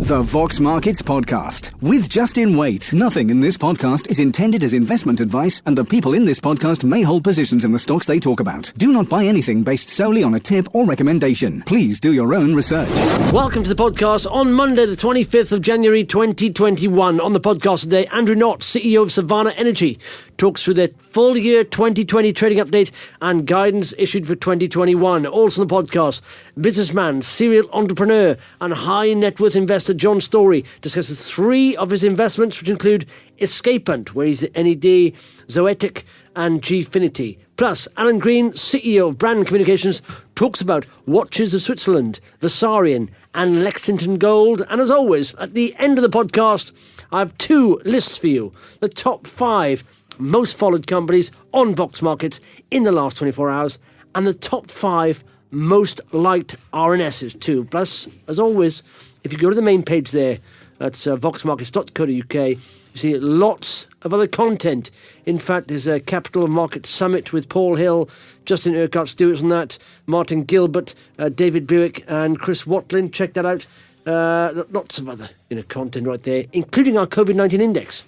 The Vox Markets Podcast with Justin Waite. Nothing in this podcast is intended as investment advice, and the people in this podcast may hold positions in the stocks they talk about. Do not buy anything based solely on a tip or recommendation. Please do your own research. Welcome to the podcast on Monday, the 25th of January 2021. On the podcast today, Andrew Knott, CEO of Savannah Energy, talks through their full year 2020 trading update and guidance issued for 2021. Also on the podcast, businessman, serial entrepreneur and high net worth investor John Story discusses three of his investments, which include Escapant, where he's the NED, Zoetic and Gfinity. Plus, Alan Green, CEO of Brand Communications, talks about Watches of Switzerland, Versarien and Lexington Gold. And as always, at the end of the podcast, I have two lists for you. The top 5 most followed companies on Vox Markets in the last 24 hours and the top 5 most liked RNSs too. Plus, as always, if you go to the main page there, that's voxmarkets.co.uk, you see lots of other content. In fact, there's a Capital Market Summit with Paul Hill, Justin Urquhart's doing on that, Martin Gilbert, David Buick and Chris Watlin. Check that out. Lots of other content right there, including our COVID-19 index.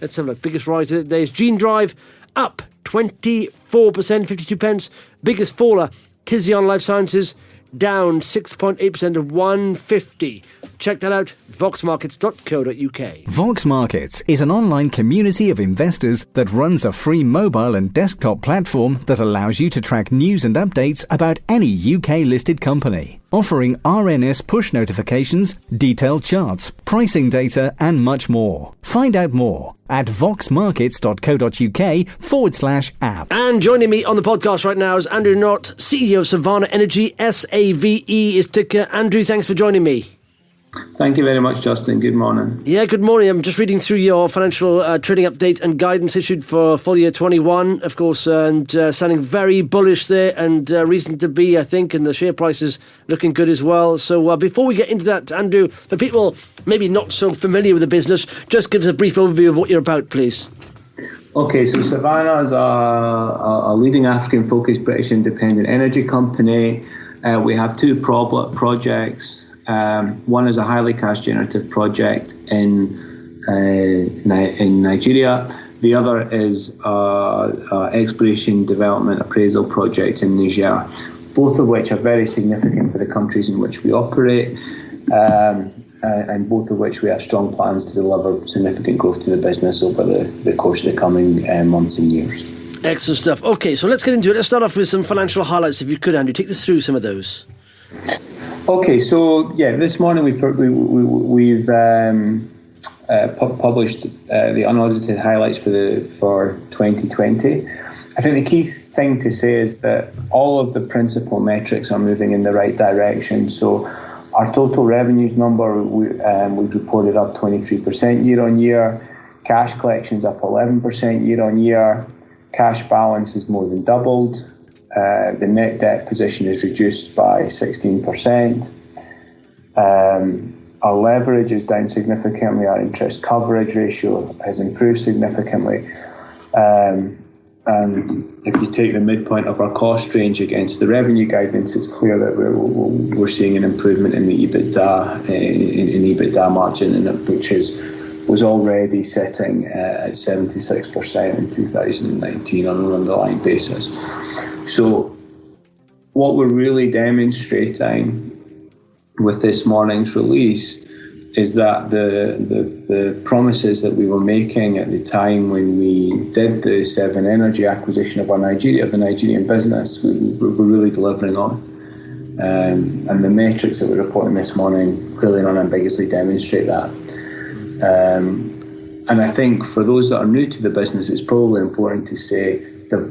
Let's have a look. Biggest rise of the day is Gene Drive, up 24%, 52 pence. Biggest faller, Tizion Life Sciences, down 6.8% to 150. Check that out, voxmarkets.co.uk. Vox Markets is an online community of investors that runs a free mobile and desktop platform that allows you to track news and updates about any UK-listed company, offering RNS push notifications, detailed charts, pricing data, and much more. Find out more at voxmarkets.co.uk/app. And joining me on the podcast right now is Andrew Knott, CEO of Savannah Energy, SAVE is ticker. Andrew, thanks for joining me. Thank you very much, Justin. Good morning. Yeah, good morning. I'm just reading through your financial trading update and guidance issued for full year 21, of course, and sounding very bullish there and reason to be, I think, and the share price is looking good as well. So before we get into that, Andrew, for people maybe not so familiar with the business, just give us a brief overview of what you're about, please. Okay, so Savannah is a leading African-focused British independent energy company. We have two projects. One is a highly cash-generative project in Nigeria. The other is an exploration, development, appraisal project in Niger, both of which are very significant for the countries in which we operate, and both of which we have strong plans to deliver significant growth to the business over the course of the coming months and years. Excellent stuff. Okay, so let's get into it. Let's start off with some financial highlights, if you could, Andrew. Take us through some of those. Okay, so this morning we've published the unaudited highlights for 2020. I think the key thing to say is that all of the principal metrics are moving in the right direction. So our total revenues number we've reported up 23% year on year. Cash collections up 11% year on year. Cash balance has more than doubled. The net debt position is reduced by 16%. Our leverage is down significantly. Our interest coverage ratio has improved significantly. And if you take the midpoint of our cost range against the revenue guidance, it's clear that we're seeing an improvement in the EBITDA margin, which was already sitting at 76% in 2019 on an underlying basis. So what we're really demonstrating with this morning's release is that the promises that we were making at the time when we did the Savannah Energy acquisition of the Nigerian business, we're really delivering on. And the metrics that we're reporting this morning clearly and unambiguously demonstrate that. And I think for those that are new to the business, it's probably important to say that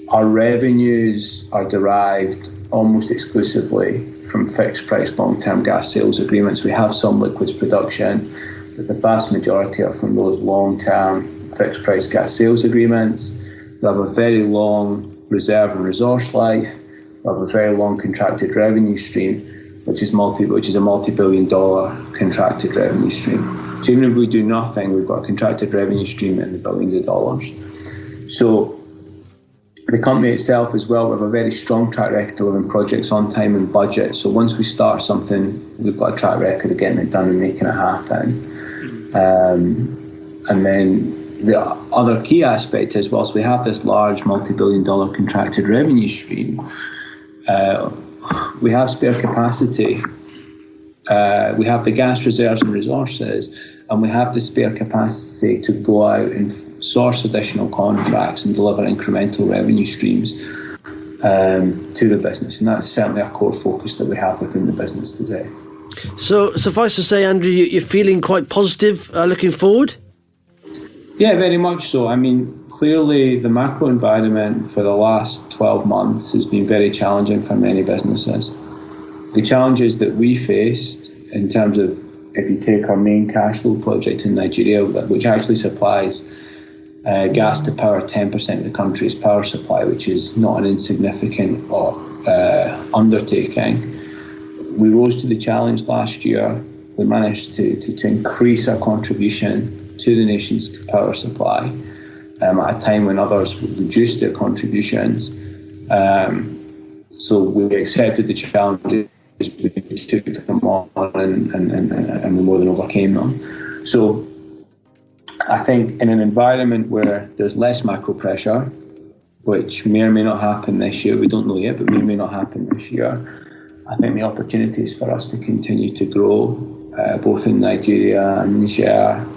our revenues are derived almost exclusively from fixed price long-term gas sales agreements. We have some liquids production, but the vast majority are from those long-term fixed price gas sales agreements. We have a very long reserve and resource life. We have a very long contracted revenue stream, which is a multi-billion-dollar contracted revenue stream. So even if we do nothing, we've got a contracted revenue stream in the billions of dollars. So The company itself as well, we have a very strong track record of delivering projects on time and budget. So once we start something, we've got a track record of getting it done and making it happen. And then the other key aspect is, whilst we have this large multi-billion-dollar contracted revenue stream, we have spare capacity. We have the gas reserves and resources, and we have the spare capacity to go out and source additional contracts and deliver incremental revenue streams to the business. And that's certainly a core focus that we have within the business today. So suffice to say, Andrew, you're feeling quite positive looking forward? Yeah, very much so. I mean, clearly the macro environment for the last 12 months has been very challenging for many businesses. The challenges that we faced in terms of, if you take our main cash flow project in Nigeria, which actually supplies gas to power 10% of the country's power supply, which is not an insignificant undertaking. We rose to the challenge last year. We managed to increase our contribution to the nation's power supply at a time when others reduced their contributions. So we accepted the challenges, we took them on, and we more than overcame them. So I think in an environment where there's less macro pressure, which may or may not happen this year, we don't know yet, but may or may not happen this year, I think the opportunities for us to continue to grow, both in Nigeria and Niger,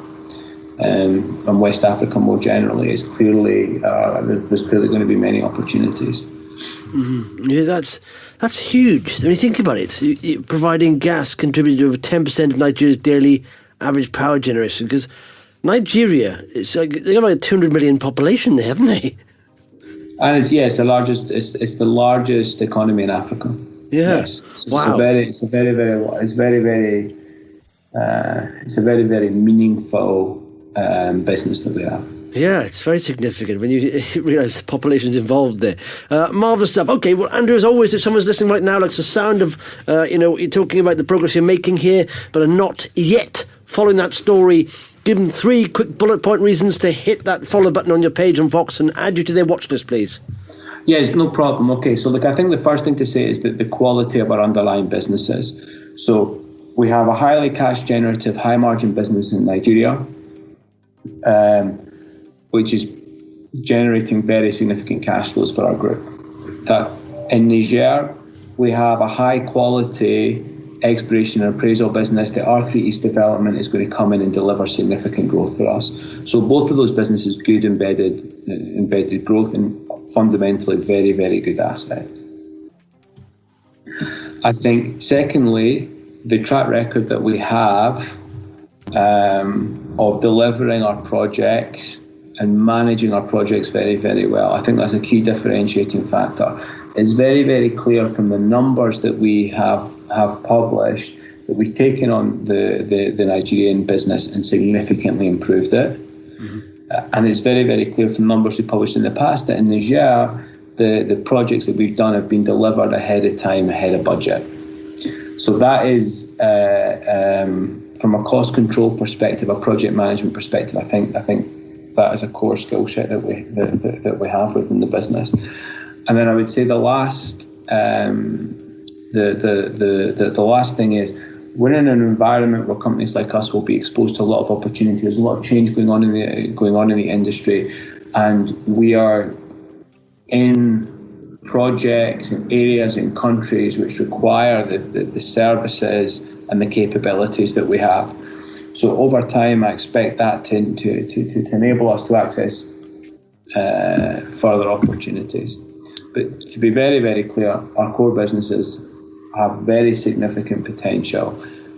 and West Africa more generally, is clearly, there's clearly going to be many opportunities. Mm-hmm. Yeah, that's huge. When you think about it, providing gas contributed to over 10% of Nigeria's daily average power generation, because Nigeria, they've got like a 200 million population there, haven't they? And it's the largest. It's the largest economy in Africa. Yeah. Yes. So wow. It's a very meaningful business that we have. Yeah, it's very significant when you realise the population's involved there. Marvellous stuff. Okay, well, Andrew, as always, if someone's listening right now, likes the sound of, you're talking about the progress you're making here, but are not yet following that story, give them 3 quick bullet point reasons to hit that follow button on your page on Vox and add you to their watch list, please. Yes, no problem. Okay, so look, I think the first thing to say is that the quality of our underlying businesses. So we have a highly cash generative, high margin business in Nigeria, which is generating very significant cash flows for our group. That in Niger, we have a high quality exploration and appraisal business. The R3 East development is going to come in and deliver significant growth for us. So both of those businesses, good embedded growth and fundamentally very, very good assets. I think secondly, the track record that we have of delivering our projects and managing our projects very, very well, I think that's a key differentiating factor. It's very, very clear from the numbers that we have published that we've taken on the Nigerian business and significantly improved it. Mm-hmm. And it's very, very clear from numbers we published in the past that in Niger, the projects that we've done have been delivered ahead of time, ahead of budget. So that is, from a cost control perspective, a project management perspective, I think that is a core skill set that we have within the business. And then I would say the last thing is, we're in an environment where companies like us will be exposed to a lot of opportunity. There's a lot of change going on in the industry, and we are in projects and areas and countries which require the services and the capabilities that we have. So over time, I expect that to enable us to access further opportunities. But to be very, very clear, our core businesses have very significant potential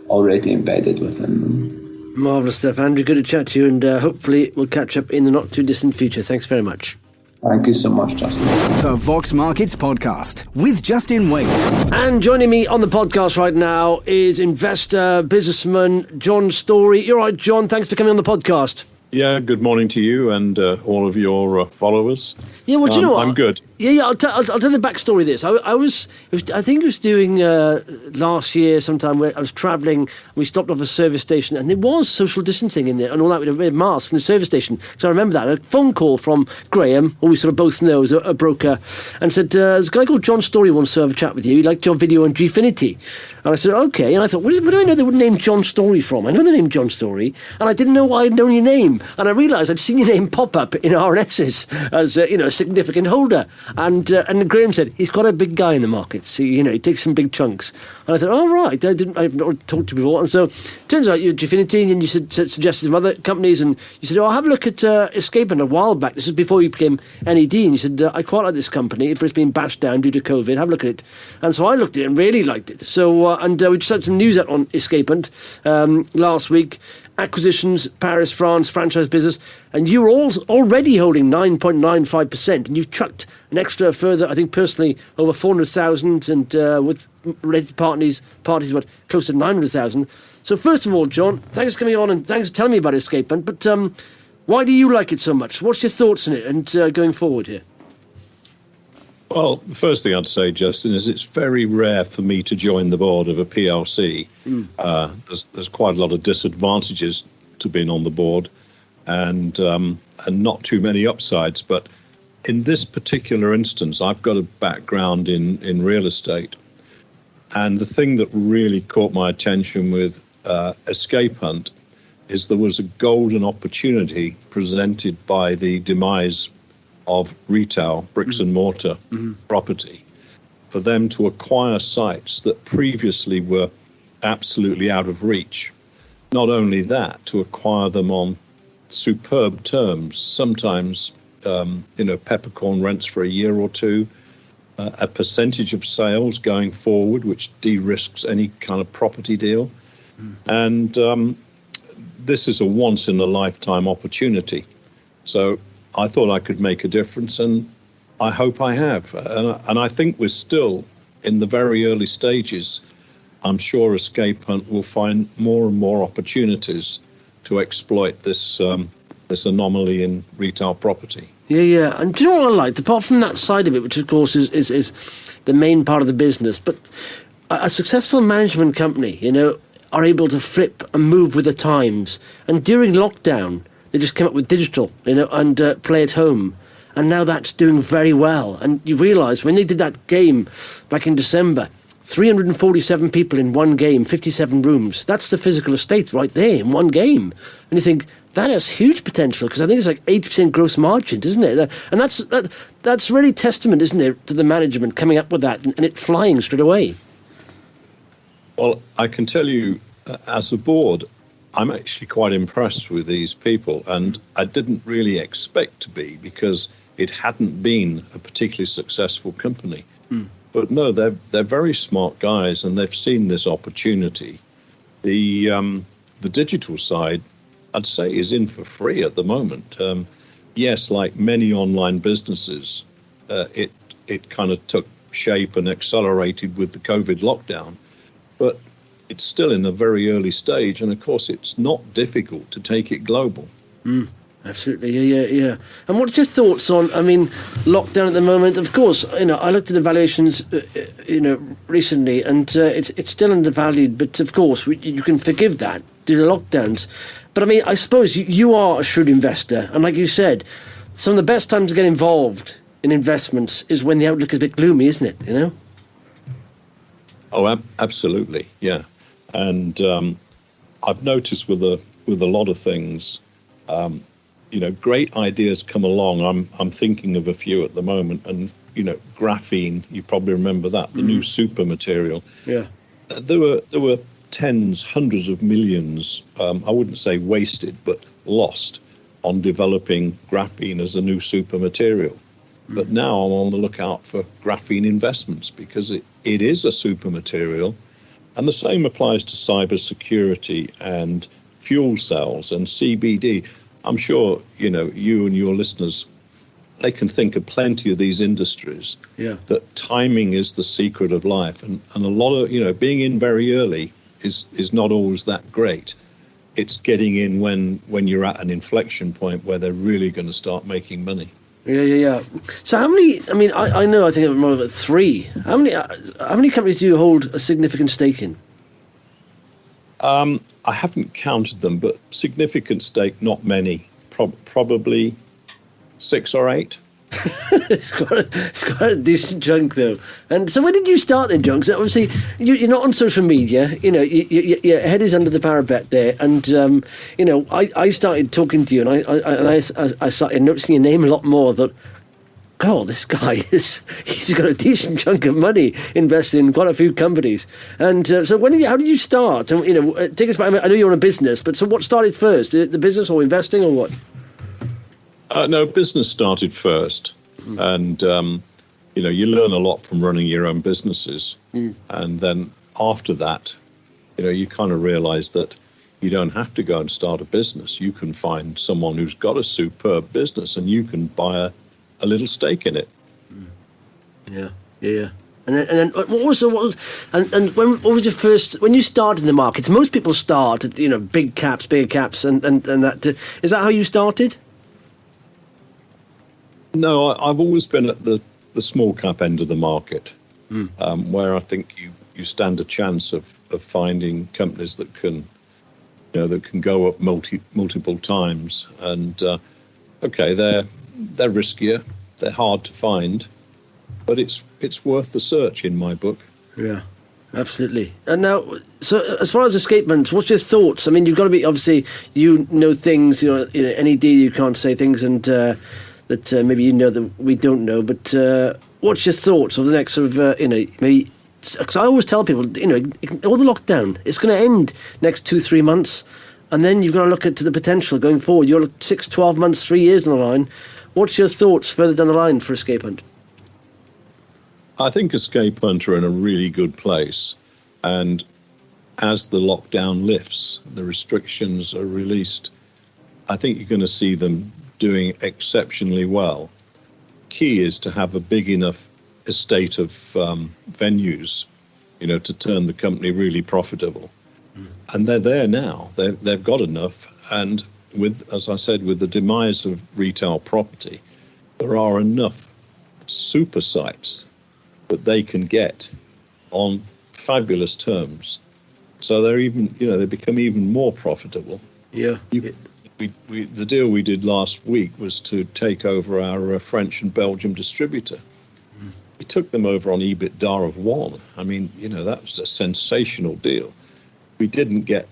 already embedded within them. Marvellous stuff. Andrew, good to chat to you, and hopefully we'll catch up in the not too distant future. Thanks very much. Thank you so much, Justin. The Vox Markets Podcast with Justin Waite. And joining me on the podcast right now is investor, businessman, John Story. You're right, John. Thanks for coming on the podcast. Yeah, good morning to you and all of your followers. Yeah, well, do you know what? I'm good. Yeah. I'll tell the backstory of this. I think it was doing last year sometime where I was travelling. We stopped off a service station, and there was social distancing in there and all that. We had masks in the service station. So I remember that. A phone call from Graham, who we sort of both know as a broker, and said, "There's a guy called John Story wants to have a chat with you. He liked your video on Gfinity." And I said, "Okay." And I thought, where do I know they would name John Story from? I know the name John Story, and I didn't know why I'd known your name. And I realised I'd seen your name pop up in RNSs as a significant holder. And Graham said he's quite a big guy in the market, so he takes some big chunks. And I thought, oh right, I've not talked to you before. And so it turns out you're Gfinity, and you suggested some other companies, and you said, I'll have a look at Escapement a while back. This was before you became NED, and you said, I quite like this company, but it's been bashed down due to COVID. Have a look at it. And so I looked at it and really liked it. So we just had some news out on Escapement last week. Acquisitions, Paris, France, franchise business, and you were already holding 9.95%, and you've chucked an extra further, I think personally, over 400,000, and with related parties, what, close to 900,000. So first of all, John, thanks for coming on, and thanks for telling me about Escapement, but why do you like it so much? What's your thoughts on it, and going forward here? Well, the first thing I'd say, Justin, is it's very rare for me to join the board of a PLC. There's quite a lot of disadvantages to being on the board, and not too many upsides. But in this particular instance, I've got a background in real estate, and the thing that really caught my attention with Escape Hunt is there was a golden opportunity presented by the demise of retail, bricks and mortar property, for them to acquire sites that previously were absolutely out of reach. Not only that, to acquire them on superb terms, sometimes, peppercorn rents for a year or two, a percentage of sales going forward, which de-risks any kind of property deal. And this is a once-in-a-lifetime opportunity. So I thought I could make a difference, and I hope I have. And I think we're still in the very early stages. I'm sure Escape Hunt will find more and more opportunities to exploit this anomaly in retail property. Yeah. And do you know what I liked? Apart from that side of it, which of course is the main part of the business, but a successful management company, are able to flip and move with the times. And during lockdown, they just came up with digital, and play at home. And now that's doing very well. And you realise when they did that game back in December, 347 people in one game, 57 rooms. That's the physical estate right there in one game. And you think, that has huge potential, because I think it's like 80% gross margin, isn't it? And that's really testament, isn't it, to the management coming up with that and it flying straight away. Well, I can tell you, as a board, I'm actually quite impressed with these people, and I didn't really expect to be, because it hadn't been a particularly successful company. But no, they're very smart guys, and they've seen this opportunity. The digital side, I'd say, is in for free at the moment. Yes, like many online businesses, it kind of took shape and accelerated with the COVID lockdown, but it's still in a very early stage, and of course it's not difficult to take it global. Absolutely, yeah. And what's your thoughts on, lockdown at the moment? Of course, I looked at the valuations, recently, and it's still undervalued, but of course you can forgive that due to lockdowns. But I suppose you are a shrewd investor, and like you said, some of the best times to get involved in investments is when the outlook is a bit gloomy, isn't it, Oh, absolutely, yeah. And I've noticed with a lot of things, great ideas come along. I'm thinking of a few at the moment, and graphene. You probably remember that, the new super material. Yeah. There were tens, hundreds of millions. I wouldn't say wasted, but lost on developing graphene as a new super material. But now I'm on the lookout for graphene investments, because it is a super material. And the same applies to cybersecurity and fuel cells and CBD. I'm sure, you and your listeners, they can think of plenty of these industries. Yeah. That timing is the secret of life. And a lot of, being in very early is not always that great. it's getting in when you're at an inflection point where they're really going to start making money. Yeah. So how many? I mean, I know. I think I'm more about 3. How many companies do you hold a significant stake in? I haven't counted them, but significant stake, not many. Probably 6 or 8. It's quite a decent chunk, though. And so when did you start then, John? Because obviously you're not on social media. You know, your head is under the parapet there. And, you know, I started talking to you and I started noticing your name a lot more. That, oh, this guy, he's got a decent chunk of money invested in quite a few companies. And so how did you start? And, you know, take us back. I know you own a business, but so what started first? The business or investing or what? No, business started first, and you know, you learn a lot from running your own businesses, and then after that, you know, you kind of realize that you don't have to go and start a business. You can find someone who's got a superb business, and you can buy a little stake in it. Yeah. And then what was what was your first when you started in the markets? Most people start at, you know, bigger caps, and that is that how you started? No, I've always been at the small cap end of the market, where I think you stand a chance of finding companies that can, you know, that can go up multiple times. And okay, they're riskier, they're hard to find, but it's worth the search in my book. Yeah. Absolutely. And now, so as far as escapements, what's your thoughts? I mean, you've got to be, obviously, you know things, you know any deal you can't say things and that maybe you know that we don't know, but what's your thoughts of the next sort of, you know, maybe, because I always tell people, you know, all the lockdown, it's going to end next 2-3 months, and then you've got to look at the potential going forward. You're 6, 12 months, 3 years down the line. What's your thoughts further down the line for Escape Hunt? I think Escape Hunt are in a really good place, and as the lockdown lifts, the restrictions are released, I think you're going to see them doing exceptionally well. Key is to have a big enough estate of venues, you know, to turn the company really profitable. And they're there now. They've got enough. And with, as I said, with the demise of retail property, there are enough super sites that they can get on fabulous terms. So they're even, you know, they become even more profitable. Yeah. The deal we did last week was to take over our French and Belgium distributor. We took them over on EBITDA of 1. I mean, you know, that was a sensational deal. We didn't get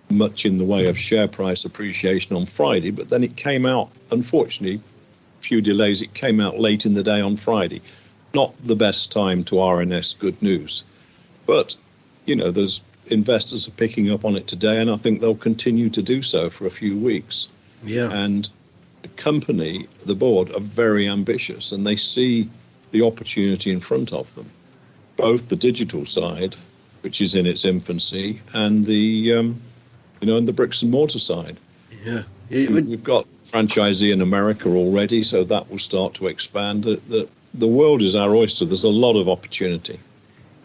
much in the way of share price appreciation on Friday, but then it came out, unfortunately, a few delays, it came out late in the day on Friday. Not the best time to RNS good news. But, you know, there's investors are picking up on it today, and I think they'll continue to do so for a few weeks. Yeah. And the company, the board, are very ambitious, and they see the opportunity in front of them, both the digital side, which is in its infancy, and the, you know, and the bricks and mortar side. Yeah. We've got franchisee in America already, so that will start to expand. The world is our oyster. There's a lot of opportunity.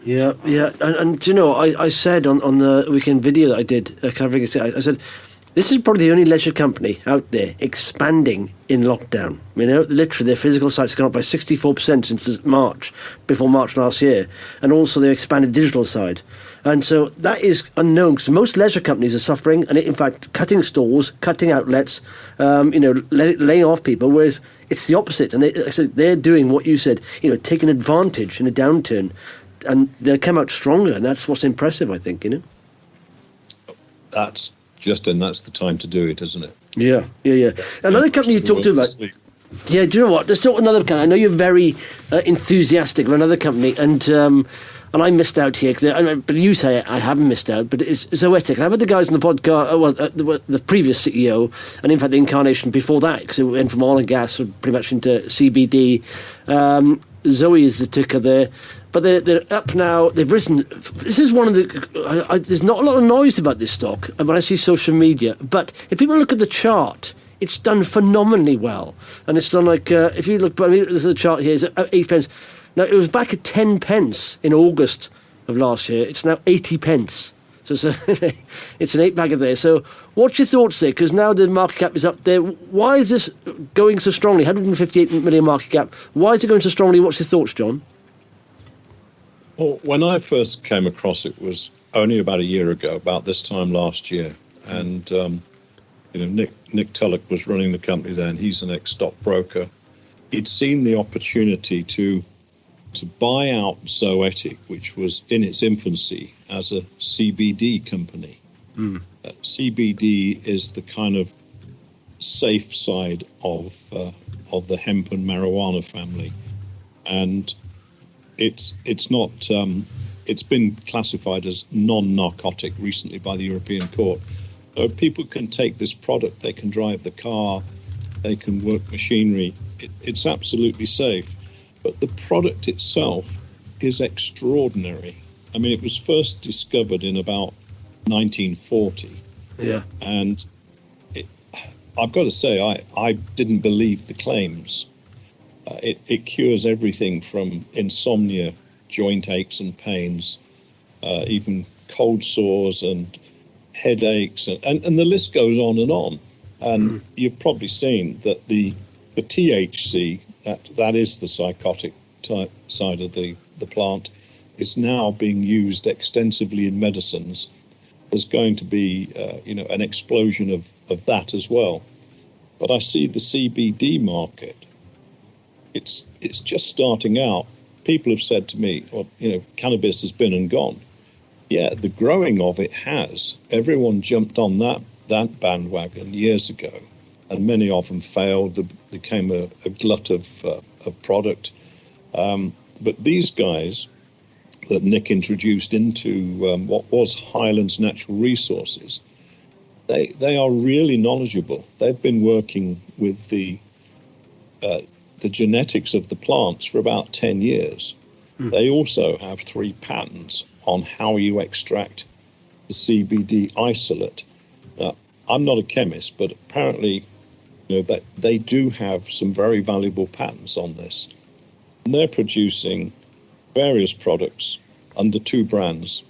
Yeah. And you know, I said on the weekend video that I did covering it, I said, this is probably the only leisure company out there expanding in lockdown. You know, literally their physical site's gone up by 64% since March, before March last year. And also their expanded digital side. And so that is unknown because most leisure companies are suffering and in fact cutting stores, cutting outlets, you know, laying off people, whereas it's the opposite. And they're doing what you said, you know, taking advantage in a downturn. And they'll come out stronger, and that's what's impressive, I think, you know? That's the time to do it, isn't it? Yeah. Another company you talked about... Yeah, do you know what? Let's talk another company. I know you're very enthusiastic of another company, and I missed out here, but you say I haven't missed out, but it's Zoetic. And I've had the guys on the podcast, the previous CEO, and in fact the incarnation before that, because it went from oil and gas pretty much into CBD. Zoe is the ticker there. But they're up now. They've risen. This is one of the... there's not a lot of noise about this stock when I see social media. But if people look at the chart, it's done phenomenally well. And it's done like... if you look... I mean, there's a chart here. It's 8 pence. Now, it was back at 10 pence in August of last year. It's now 80 pence. So So it's an 8-bagger there. So what's your thoughts there? Because now the market cap is up there. Why is this going so strongly? 158 million market cap. Why is it going so strongly? What's your thoughts, John? Well, when I first came across it was only about a year ago, about this time last year. And, Nick Tulloch was running the company then. He's an ex-stockbroker. He'd seen the opportunity to buy out Zoetic, which was in its infancy as a CBD company. CBD is the kind of safe side of the hemp and marijuana family, and it's not. It's been classified as non-narcotic recently by the European Court. So people can take this product, they can drive the car, they can work machinery. It's absolutely safe. But the product itself is extraordinary. I mean, it was first discovered in about 1940. Yeah. And I've got to say, I didn't believe the claims. It cures everything from insomnia, joint aches and pains, even cold sores and headaches, and the list goes on and on. And you've probably seen that the THC, that is the psychotic type side of the plant, is now being used extensively in medicines. There's going to be an explosion of that as well. But I see the CBD market, it's just starting out. People have said to me, well, cannabis has been and gone. Yeah, the growing of it has. Everyone jumped on that bandwagon years ago, and many of them failed. There became a glut of product. But these guys that Nick introduced into what was Highlands Natural Resources, they are really knowledgeable. They've been working with the genetics of the plants for about 10 years. They also have 3 patents on how you extract the CBD isolate. I'm not a chemist, but apparently that they do have some very valuable patents on this. And they're producing various products under 2 brands.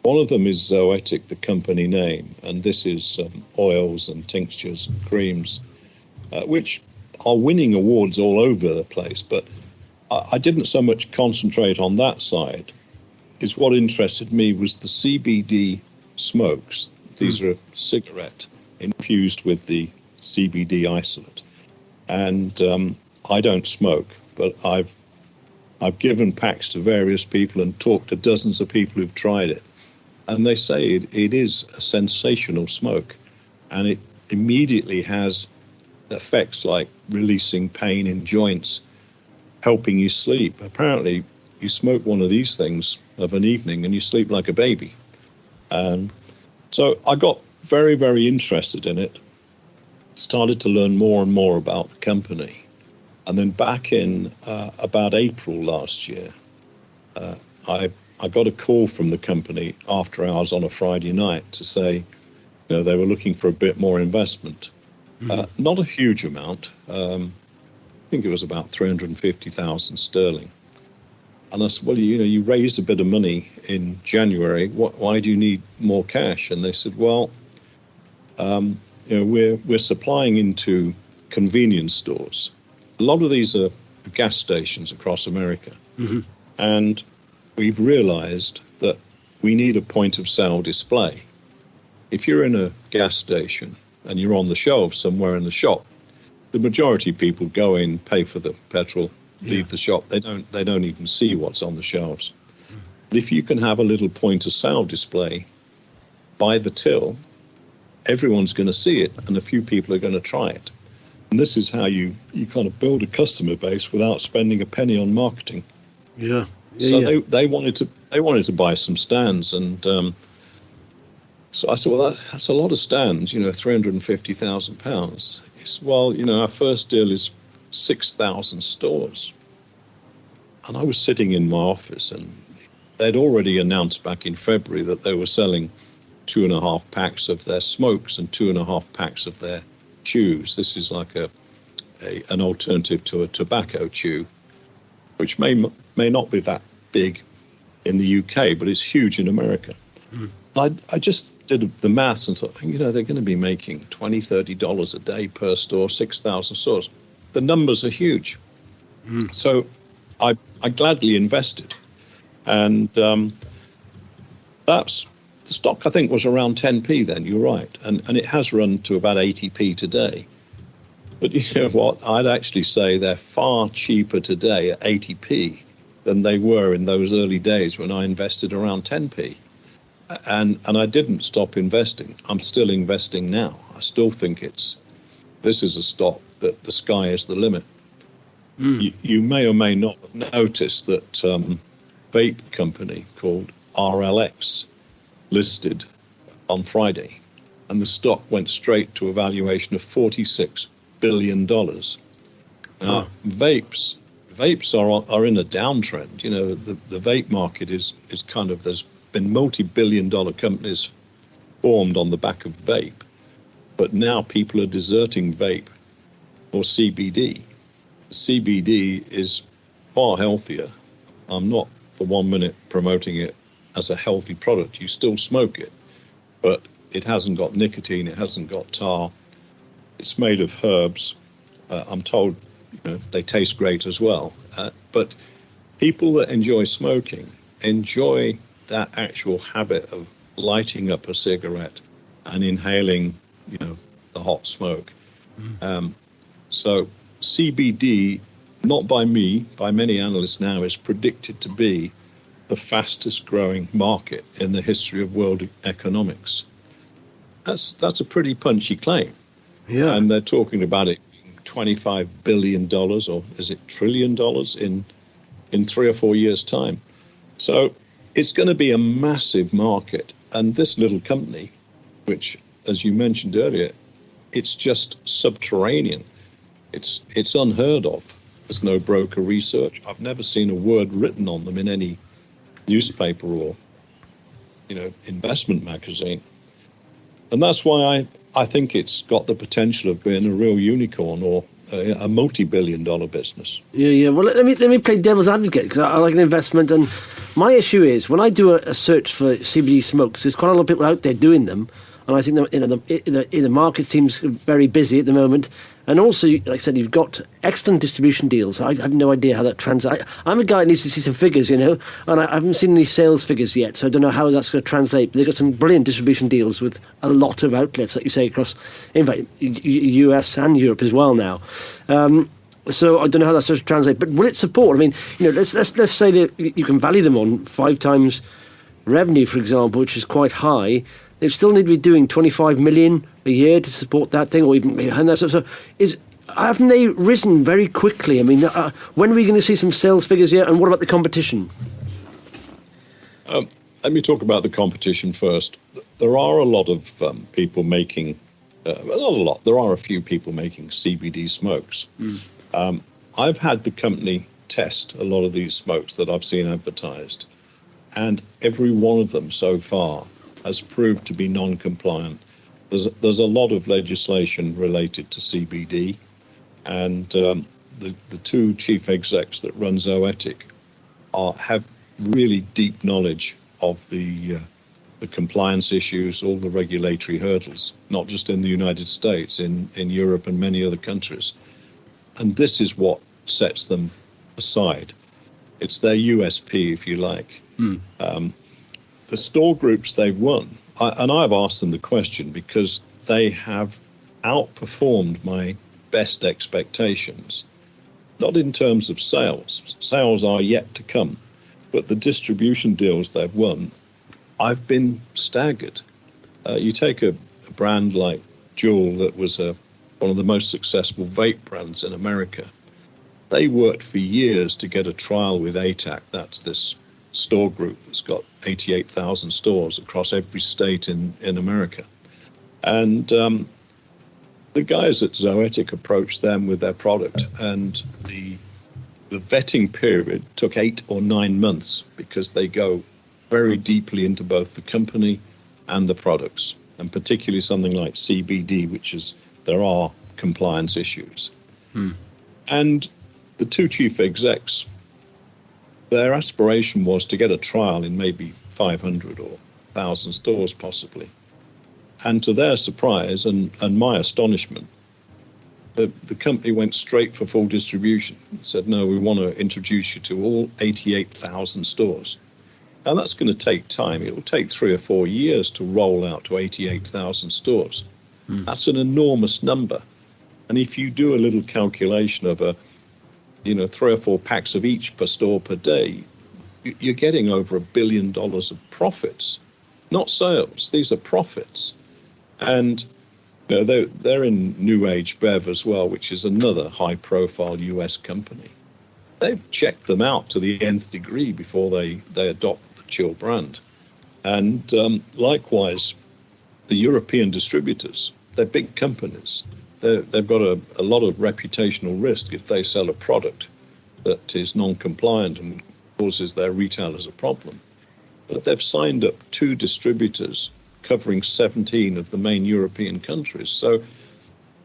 One of them is Zoetic, the company name, and this is oils and tinctures and creams, which are winning awards all over the place. But I didn't so much concentrate on that side. Is what interested me was the CBD smokes. These are a cigarette infused with the CBD isolate. And I don't smoke, but I've given packs to various people and talked to dozens of people who've tried it. And they say it is a sensational smoke. And it immediately has effects like releasing pain in joints, helping you sleep. Apparently, you smoke one of these things of an evening and you sleep like a baby. So I got very, very interested in it, started to learn more and more about the company. And then back in about April last year, I got a call from the company after hours on a Friday night to say, they were looking for a bit more investment. Not a huge amount. I think it was about 350,000 sterling. And I said, well, you raised a bit of money in January. Why do you need more cash? And they said, well, we're supplying into convenience stores. A lot of these are gas stations across America. And we've realized that we need a point of sale display. If you're in a gas station and you're on the shelf somewhere in the shop, the majority of people go in, pay for the petrol, leave the shop. They don't even see what's on the shelves. But if you can have a little point of sale display by the till, everyone's going to see it, and a few people are going to try it. And this is how you kind of build a customer base without spending a penny on marketing. They wanted to buy some stands, and so I said, well, that's a lot of stands, £350,000. He said, well, our first deal is 6,000 stores. And I was sitting in my office, and they'd already announced back in February that they were selling 2.5 packs of their smokes and 2.5 packs of their chews. This is like an alternative to a tobacco chew, which may not be that big in the UK, but it's huge in America. I just did the maths and thought, they're going to be making $20, $30 a day per store, 6,000 stores. The numbers are huge. So I gladly invested. And that's the stock, I think, was around 10p then, you're right. And it has run to about 80p today. But you know what? I'd actually say they're far cheaper today at 80p than they were in those early days when I invested around 10p. And I didn't stop investing. I'm still investing now. I still think this is a stock that the sky is the limit. You may or may not have noticed that vape company called RLX listed on Friday, and the stock went straight to a valuation of $46 billion. Now, vapes are in a downtrend. The vape market is kind of, there's been multi-billion-dollar companies formed on the back of vape, but now people are deserting vape or CBD. CBD is far healthier. I'm not for 1 minute promoting it as a healthy product. You still smoke it, but it hasn't got nicotine, it hasn't got tar. It's made of herbs. I'm told they taste great as well. But people that enjoy smoking enjoy that actual habit of lighting up a cigarette and inhaling, the hot smoke. So CBD, not by me, by many analysts now, is predicted to be the fastest growing market in the history of world economics. That's a pretty punchy claim. Yeah. And they're talking about it being $25 billion, or is it $1 trillion in 3 or 4 years' time. So it's going to be a massive market. And this little company, which, as you mentioned earlier, it's just subterranean. It's unheard of. There's no broker research. I've never seen a word written on them in any newspaper or, investment magazine. And that's why I think it's got the potential of being a real unicorn or a multi-billion-dollar business. Yeah. Well, let me play devil's advocate, because I like an investment. And my issue is, when I do a search for CBD smokes, there's quite a lot of people out there doing them. And I think the market seems very busy at the moment. And also, like I said, you've got excellent distribution deals. I have no idea how that translates. I'm a guy that needs to see some figures, and I haven't seen any sales figures yet, so I don't know how that's going to translate. But they've got some brilliant distribution deals with a lot of outlets, like you say, across, in fact, US and Europe as well now. So I don't know how that's going to translate. But will it support? I mean, let's say that you can value them on 5 times revenue, for example, which is quite high. They still need to be doing 25 million a year to support that thing, or even, and that's so. Haven't they risen very quickly? I mean, when are we going to see some sales figures yet? And what about the competition? Let me talk about the competition first. There are a lot of people making, not a lot. There are a few people making CBD smokes. I've had the company test a lot of these smokes that I've seen advertised, and every one of them so far has proved to be non-compliant. There's a lot of legislation related to CBD, and the 2 chief execs that run Zoetic have really deep knowledge of the compliance issues, all the regulatory hurdles, not just in the United States, in Europe and many other countries. And this is what sets them aside. It's their USP, if you like. The store groups they've won, and I've asked them the question because they have outperformed my best expectations, not in terms of sales. Sales are yet to come, but the distribution deals they've won, I've been staggered. You take a brand like Juul, that was one of the most successful vape brands in America. They worked for years to get a trial with ATAC. That's this store group that's got 88,000 stores across every state in America. And the guys at Zoetic approached them with their product, and the vetting period took 8 or 9 months because they go very deeply into both the company and the products, and particularly something like CBD, there are compliance issues. And the 2 chief execs, their aspiration was to get a trial in maybe 500 or 1,000 stores possibly. And to their surprise and my astonishment, the company went straight for full distribution. It said, no, we want to introduce you to all 88,000 stores. And that's going to take time. It will take 3 or 4 years to roll out to 88,000 stores. That's an enormous number. And if you do a little calculation of 3 or 4 packs of each per store per day, you're getting over $1 billion of profits, not sales. These are profits. And they're in New Age Bev as well, which is another high-profile US company. They've checked them out to the nth degree before they adopt the Chill brand. And likewise, the European distributors, they're big companies. They've got a lot of reputational risk if they sell a product that is non-compliant and causes their retailers a problem. But they've signed up 2 distributors covering 17 of the main European countries. So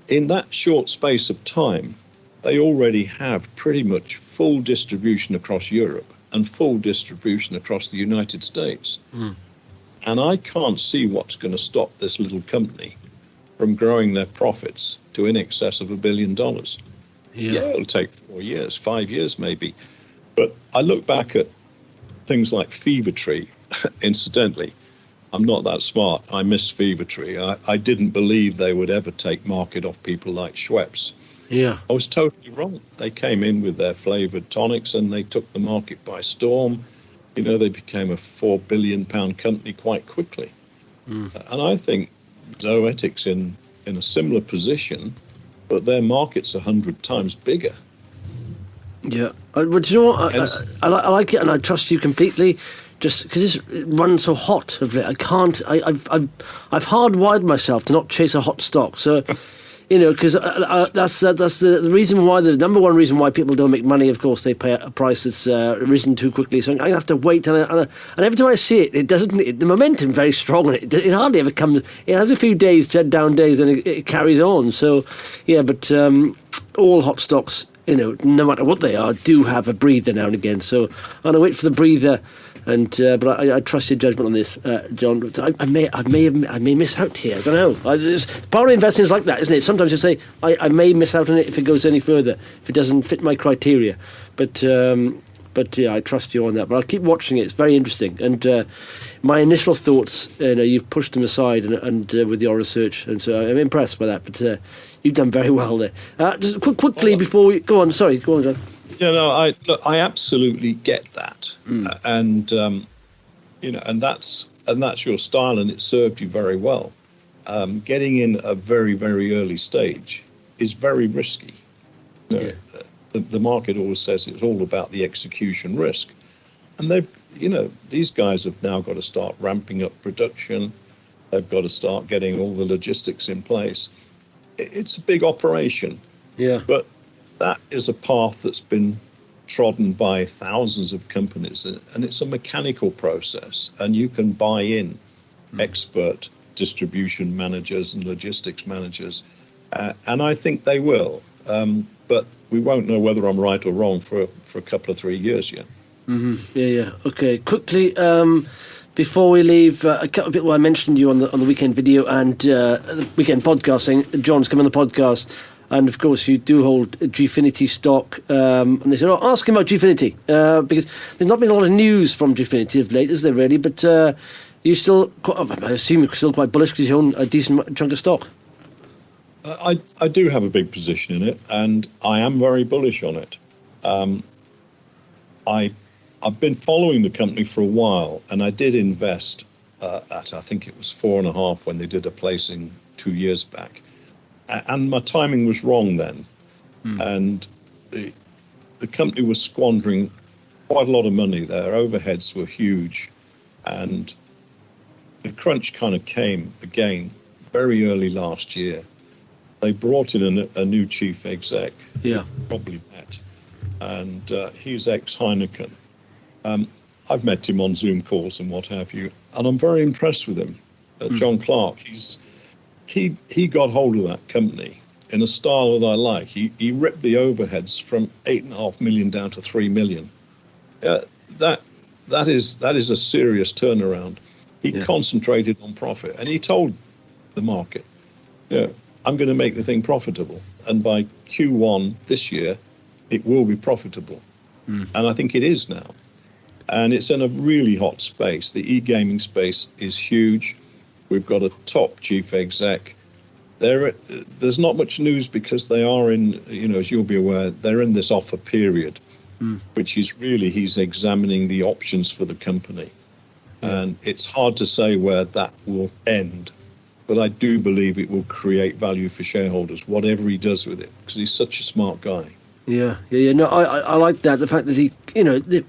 in that short space of time, they already have pretty much full distribution across Europe and full distribution across the United States. And I can't see what's going to stop this little company from growing their profits to in excess of $1 billion. Yeah, it'll take 4 years, 5 years maybe. But I look back at things like Fever Tree. Incidentally, I'm not that smart. I missed Fever Tree. I didn't believe they would ever take market off people like Schweppes. Yeah. I was totally wrong. They came in with their flavored tonics and they took the market by storm. They became a £4 billion company quite quickly. And I think Zoetic's in a similar position, but their market's 100 times bigger. Yeah. But you know what? I like it, and I trust you completely. Just because it runs so hot of late, I can't. I've hardwired myself to not chase a hot stock. So, because that's the reason why, the number one reason why people don't make money. Of course, they pay a price that's risen too quickly. So I have to wait, and every time I see it, it doesn't. The momentum very strong, and it hardly ever comes. It has a few days, down days, and it carries on. So, yeah, but all hot stocks, no matter what they are, do have a breather now and again. So I'm gonna wait for the breather. And but I trust your judgment on this, John. I may miss out here. I don't know. Part of investing is like that, isn't it? Sometimes you say I may miss out on it if it goes any further, if it doesn't fit my criteria. But yeah, I trust you on that. But I'll keep watching it. It's very interesting. And my initial thoughts, you've pushed them aside and with your research, and so I'm impressed by that. But you've done very well there. Just quickly before we go on. Sorry, go on, John. I absolutely get that, and and that's your style, and it served you very well. Getting in a very, very early stage is very risky. The market always says it's all about the execution risk, and these guys have now got to start ramping up production. They've got to start getting all the logistics in place. It's a big operation. Yeah, but that is a path that's been trodden by thousands of companies, and it's a mechanical process, and you can buy in expert distribution managers and logistics managers, and I think they will, but we won't know whether I'm right or wrong for a couple of 3 years yet. Yeah. Okay, quickly, before we leave, a couple of people, I mentioned you on the weekend video and the weekend podcasting. John's come on the podcast. And of course, you do hold Gfinity stock. And they said, ask him about Gfinity, because there's not been a lot of news from Gfinity of late, is there really? But you still, I assume you're still quite bullish because you own a decent chunk of stock. I do have a big position in it, and I am very bullish on it. I've been following the company for a while, and I did invest at, I think it was 4.5 when they did a placing 2 years back. And my timing was wrong then. And the company was squandering quite a lot of money. Their overheads were huge. And the crunch kind of came again very early last year. They brought in a new chief exec, probably met. And he's ex-Heineken. I've met him on Zoom calls and what have you. And I'm very impressed with him. John Clark, He got hold of that company in a style that I like. He ripped the overheads from 8.5 million down to 3 million. That is a serious turnaround. He concentrated on profit, and he told the market, I'm going to make the thing profitable. And by Q1 this year, it will be profitable. And I think it is now. And it's in a really hot space. The e-gaming space is huge. We've got a top chief exec. There's not much news because they are in, as you'll be aware, they're in this offer period, which is really, he's examining the options for the company. And it's hard to say where that will end. But I do believe it will create value for shareholders, whatever he does with it, because he's such a smart guy. Yeah. No, I like that. The fact that he,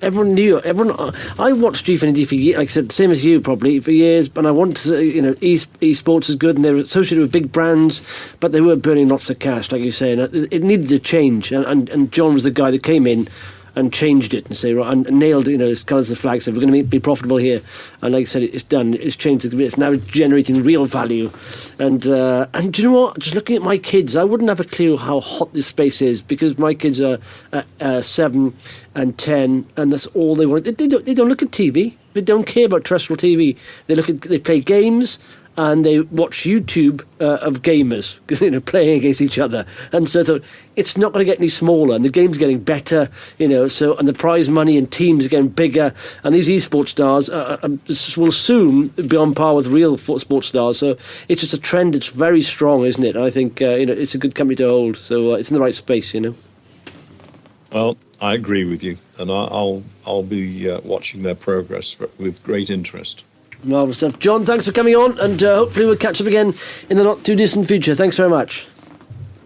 everyone knew. I watched Gfinity for years, like I said, same as you probably, for years. And I wanted to, esports is good, and they were associated with big brands, but they were burning lots of cash, like you say. And it needed to change. And John was the guy that came in and changed it and say, right, and nailed, as colours the flag, said we're going to be profitable here. And like I said, it's done. It's changed. It's now generating real value. And do you know what? Just looking at my kids, I wouldn't have a clue how hot this space is, because my kids are 7 and 10, and that's all they want. They don't look at TV. They don't care about terrestrial TV. They play games, and they watch YouTube of gamers, playing against each other. And so it's not going to get any smaller, and the game's getting better, so, and the prize money and teams are getting bigger, and these esports stars will soon be on par with real sports stars. So it's just a trend. It's very strong, isn't it? And I think, it's a good company to hold. So it's in the right space, Well, I agree with you, and I'll be watching their progress with great interest. Marvellous stuff. John, thanks for coming on, and hopefully we'll catch up again in the not too distant future. Thanks very much.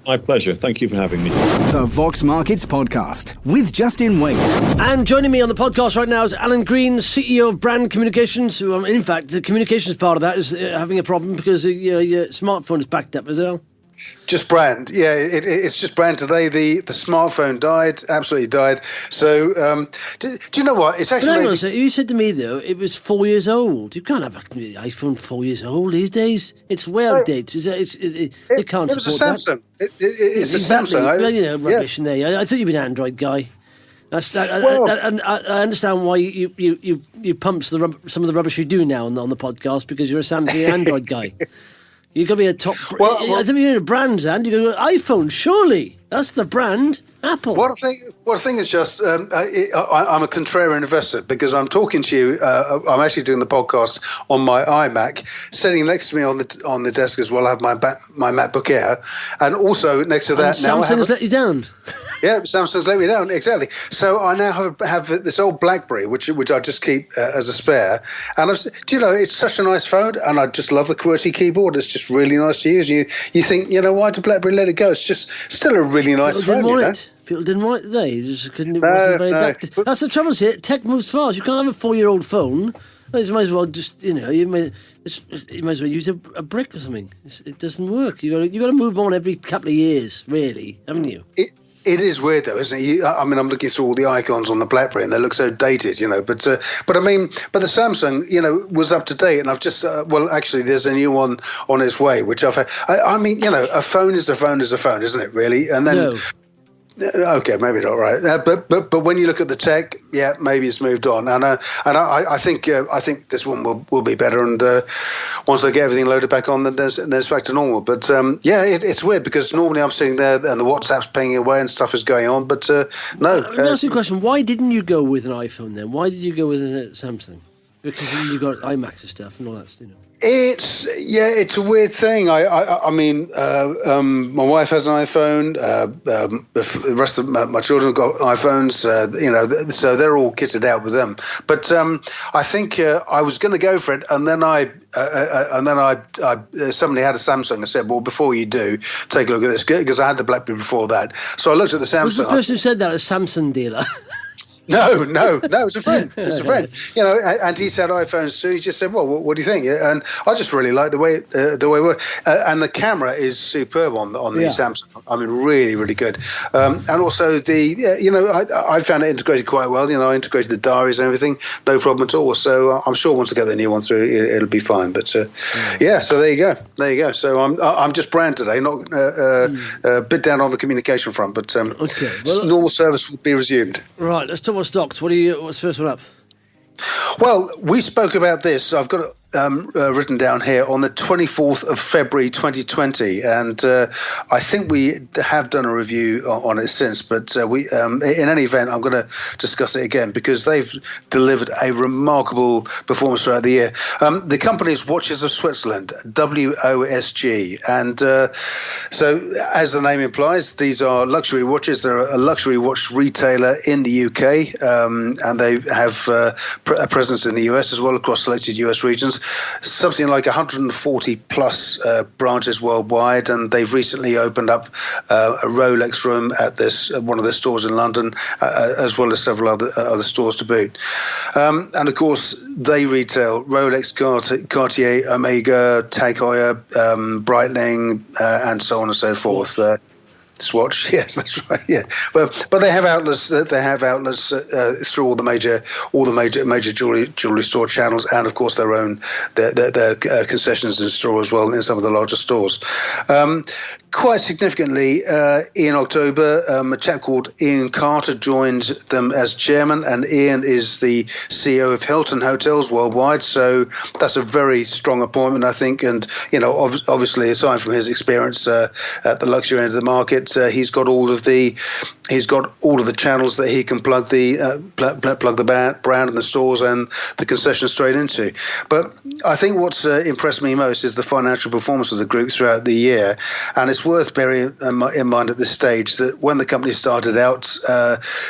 My pleasure. Thank you for having me. The Vox Markets Podcast with Justin Waite. And joining me on the podcast right now is Alan Green, CEO of Brand Communications, who, in fact, the communications part of that is having a problem because your smartphone is backed up, is it, Al? Just brand, yeah. It's just brand today. The smartphone died, absolutely died. So, do you know what? It's actually. But hang on a second. You said to me though it was 4 years old. You can't have an iPhone 4 years old these days. It's way outdated. It can't support that. It was a Samsung. It's a Samsung. Rubbish in there. I thought you'd been an Android guy. I understand why you pump some of the rubbish you do now on the podcast, because you're a Samsung Android guy. You've got to be a top... I think you're in a brand, and you go, iPhone, surely. That's the brand. Apple. What I think is just, I'm a contrarian investor, because I'm talking to you, I'm actually doing the podcast on my iMac. Sitting next to me on the desk as well, I have my MacBook Air. And also next to that... And Samsung has let you down. Yeah, Samsung's let me down, exactly. So I now have this old BlackBerry, which I just keep as a spare. And it's such a nice phone, and I just love the QWERTY keyboard. It's just really nice to use. You think, why did BlackBerry let it go? It's just still a really nice phone. People didn't want it. They just couldn't. It wasn't very adaptive. That's the trouble here. Tech moves fast. You can't have a 4-year-old phone. You might as well just, you might as well use a brick or something. It doesn't work. You got to move on every couple of years, really, haven't you? It is weird though, isn't it? I'm looking through all the icons on the BlackBerry and they look so dated, But the Samsung, was up to date, and I've just actually, there's a new one on its way, which a phone is a phone is a phone, isn't it? Really? And then. No. Okay, maybe not right, but when you look at the tech, yeah, maybe it's moved on, and I think this one will be better, and once I get everything loaded back on, then it's back to normal. But it's weird, because normally I'm sitting there and the WhatsApp's pinging away and stuff is going on, but no. Let me ask you a question: why didn't you go with an iPhone then? Why did you go with a Samsung? Because you got iMacs and stuff and all that, It's a weird thing. My wife has an iPhone. The rest of my children have got iPhones. So they're all kitted out with them. But I think I was going to go for it, and then somebody had a Samsung. I said, well, before you do, take a look at this, because I had the BlackBerry before that. So I looked at the Samsung. Was the person who said that a Samsung dealer? No, it's a friend. It's a friend. And he's had iPhones too. He just said, well, what do you think? And I just really like the way it works. And the camera is superb on the Samsung. Really, really good. And also I found it integrated quite well. I integrated the diaries and everything, no problem at all. So I'm sure once I get the new one through, it'll be fine. But so there you go. So I'm just brand today, not a bit down on the communication front, but normal service will be resumed. Right, let's talk about stocks. What's the first one up? Well, we spoke about this. I've got written down here on the 24th of February 2020, and I think we have done a review on it since, but in any event, I'm going to discuss it again because they've delivered a remarkable performance throughout the year. The company is Watches of Switzerland, WOSG, and so as the name implies, these are luxury watches. They're a luxury watch retailer in the UK, and they have a presence in the US as well, across selected US regions. Something like 140 plus branches worldwide, and they've recently opened up a Rolex room at one of their stores in London, as well as several other stores to boot. And of course, they retail Rolex, Cartier, Omega, Tag Heuer, Breitling, and so on and so forth. Swatch, yes, that's right. Yeah, but they have outlets. They have outlets through all the major jewelry store channels, and of course their concessions in store as well in some of the larger stores. Quite significantly, in October, a chap called Ian Carter joined them as chairman, and Ian is the CEO of Hilton Hotels Worldwide. So that's a very strong appointment, I think. And obviously, aside from his experience at the luxury end of the market, he's got all of the channels that he can plug the brand and the stores and the concessions straight into. But I think what's impressed me most is the financial performance of the group throughout the year, and it's worth bearing in mind at this stage that when the company started out,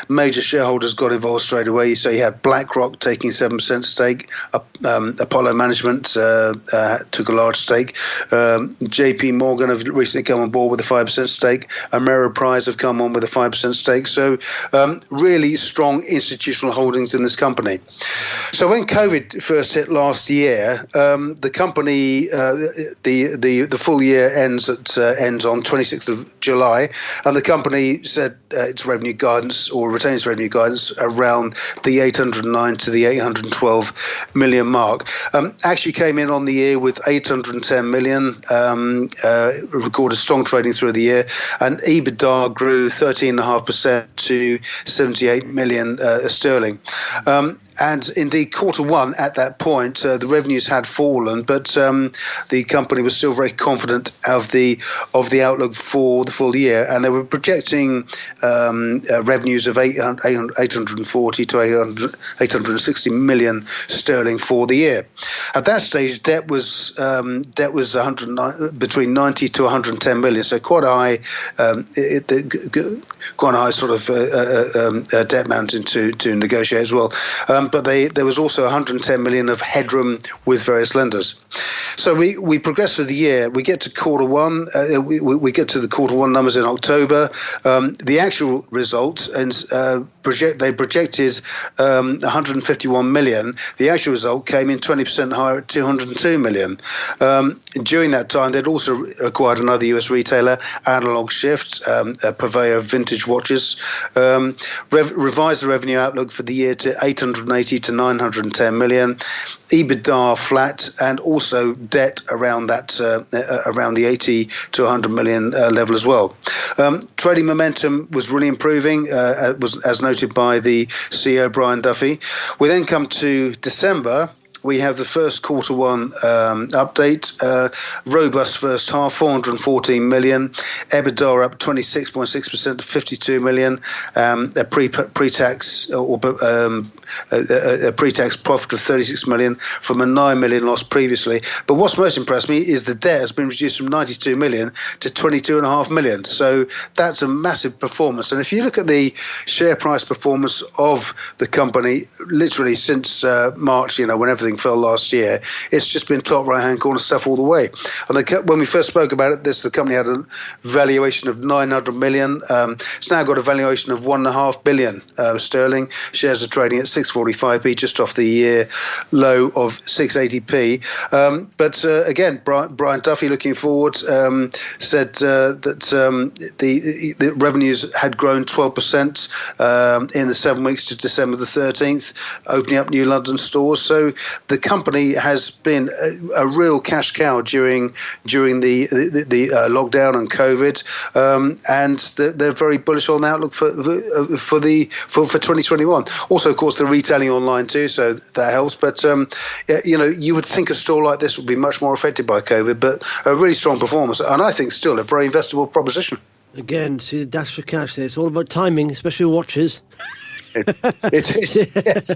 major shareholders got involved straight away. So you had BlackRock taking 7% stake, Apollo Management took a large stake, JP Morgan have recently come on board with a 5% stake, Ameriprise have come on with a 5% stake. So really strong institutional holdings in this company. So when COVID first hit last year, the company, the full year ends on 26th of July, and the company said its revenue guidance, or retains its revenue guidance, around the 809 to the 812 million mark. Actually came in on the year with 810 million, recorded strong trading through the year, and EBITDA grew 13.5% to 78 million sterling. And indeed, quarter one at that point, the revenues had fallen, but the company was still very confident of the outlook for the full year, and they were projecting revenues of 840 to 860 million sterling for the year. At that stage, debt was between 90 to 110 million, so quite a high sort of debt mountain to negotiate as well. But there was also 110 million of headroom with various lenders. So we progress through the year. We get to quarter one. We get to the quarter one numbers in October. The actual results, and they projected 151 million. The actual result came in 20% higher at 202 million. During that time, they'd also acquired another US retailer, Analog Shift, a purveyor of vintage watches. Revised the revenue outlook for the year to 880 to 910 million. EBITDA flat, and also debt around the 80 to 100 million level as well. Trading momentum was really improving, as noted by the CEO Brian Duffy. We then come to December. We have the first quarter one update. Robust first half, 414 million. EBITDA up 26.6% to 52 million. A pre-tax a pre-tax profit of 36 million from a 9 million loss previously. But what's most impressed me is the debt has been reduced from 92 million to 22.5 million. So that's a massive performance. And if you look at the share price performance of the company, literally since March, when everything fell last year, it's just been top right-hand corner stuff all the way. And when we first spoke about it, the company had a valuation of 900 million. It's now got a valuation of 1.5 billion sterling. Shares are trading at 645p, just off the year low of 680p. But again, Brian Duffy, looking forward, said that the revenues had grown 12% in the 7 weeks to December the 13th, opening up new London stores. So the company has been a real cash cow during the lockdown and COVID, and they're very bullish on the outlook for 2021. Also, of course, they're retailing online too, so that helps. But you would think a store like this would be much more affected by COVID, but a really strong performance, and I think still a very investable proposition. Again, see the dash for cash there. It's all about timing, especially with watches. It is, yes.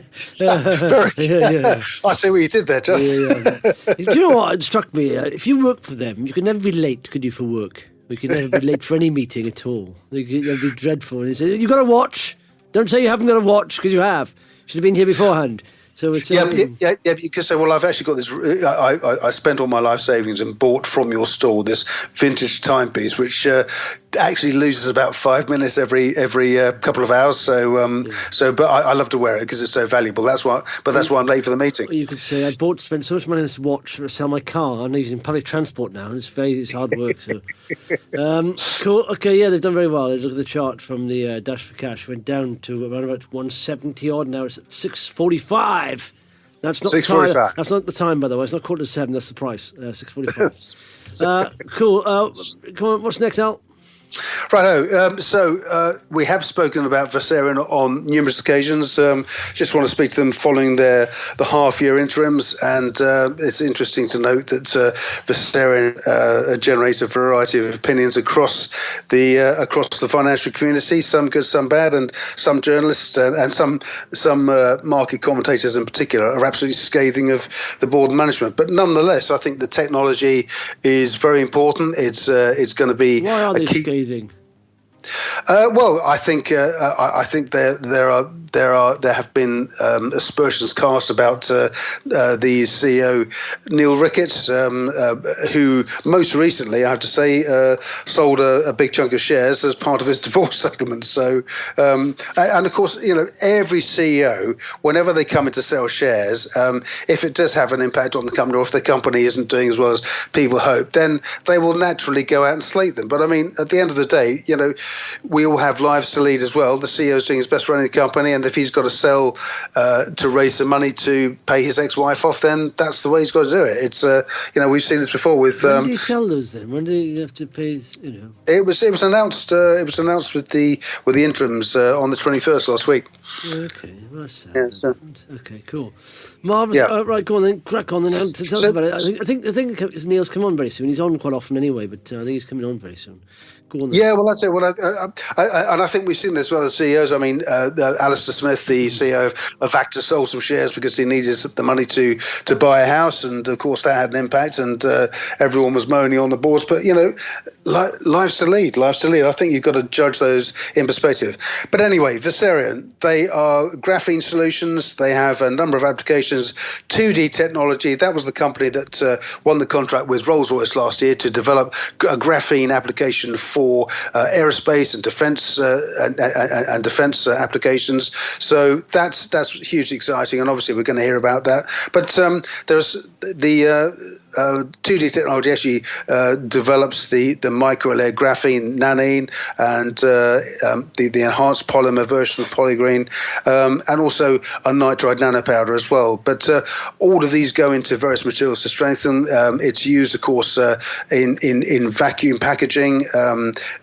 I see what you did there, Just. Do you know what? It struck me. If you work for them, you could never be late, could you, for work? You could never be late for any meeting at all. It'd be dreadful. And he said, "You've got a watch. Don't say you haven't got a watch, because you have. Should have been here beforehand." So it's you could say, well, I've actually got this. I spent all my life savings and bought from your store this vintage timepiece, which actually loses about 5 minutes every couple of hours. But I love to wear it because it's so valuable. That's why I'm late for the meeting. You could say I spent so much money on this watch to sell my car. I'm using public transport now, and it's hard work. So, cool. Okay, yeah, they've done very well. Look at the chart from the dash for cash. Went down to around about 170 odd. Now it's at 645. That's not 6:45. That's not the time, by the way. It's not 7:15. That's the price. 6:45. Cool. Come on. What's next, Al? Righto. So we have spoken about Versarien on numerous occasions. Just want to speak to them following the half-year interims, and it's interesting to note that Versarien generates a variety of opinions across the financial community. Some good, some bad, and some journalists and some market commentators in particular are absolutely scathing of the board and management. But nonetheless, I think the technology is very important. It's going to be Why are they key. scathing? Well, I think there have been aspersions cast about the CEO Neil Ricketts, who most recently, I have to say, sold a big chunk of shares as part of his divorce settlement. So, and of course, every CEO, whenever they come in to sell shares, if it does have an impact on the company, or if the company isn't doing as well as people hope, then they will naturally go out and slate them. But I mean, at the end of the day, we all have lives to lead as well. The CEO is doing his best running the company, and if he's got to sell to raise some money to pay his ex-wife off, then that's the way he's got to do it. It's we've seen this before with. When did he sell those then? When did he have to pay? It was announced. It was announced with the interims on the 21st last week. Okay, well, that's yeah, so. Okay, cool, marvelous. Yeah. Right, go on then, crack on then. Tell us about it. I think Neil's come on very soon. He's on quite often anyway, but I think he's coming on very soon. Yeah, well, that's it. Well, and I think we've seen this with other CEOs. I mean, Alistair Smith, the CEO of Acta, sold some shares because he needed the money to buy a house, and of course that had an impact. And everyone was moaning on the boards. But lives to lead. I think you've got to judge those in perspective. But anyway, Versarien, they are graphene solutions. They have a number of applications. 2D technology. That was the company that won the contract with Rolls-Royce last year to develop a graphene application for aerospace and defence applications. So that's hugely exciting, and obviously we're going to hear about that. But there's the 2D technology actually develops the micro-layer graphene nanine and the enhanced polymer version of polygreen, and also a nitride nanopowder as well. But all of these go into various materials to strengthen. It's used, of course, in vacuum packaging.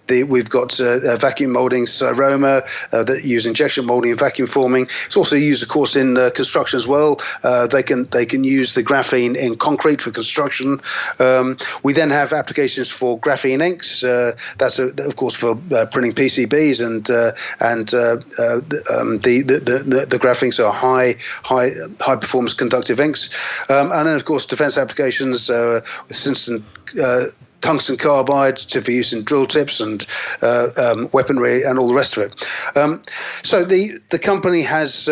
We've got vacuum molding, Siroma, that use injection molding and vacuum forming. It's also used, of course, in construction as well. They can use the graphene in concrete for construction. We then have applications for graphene inks. That's of course for printing PCBs and the graphene, so high performance conductive inks, and then of course defense applications, tungsten carbide for use in drill tips and weaponry and all the rest of it. So the company has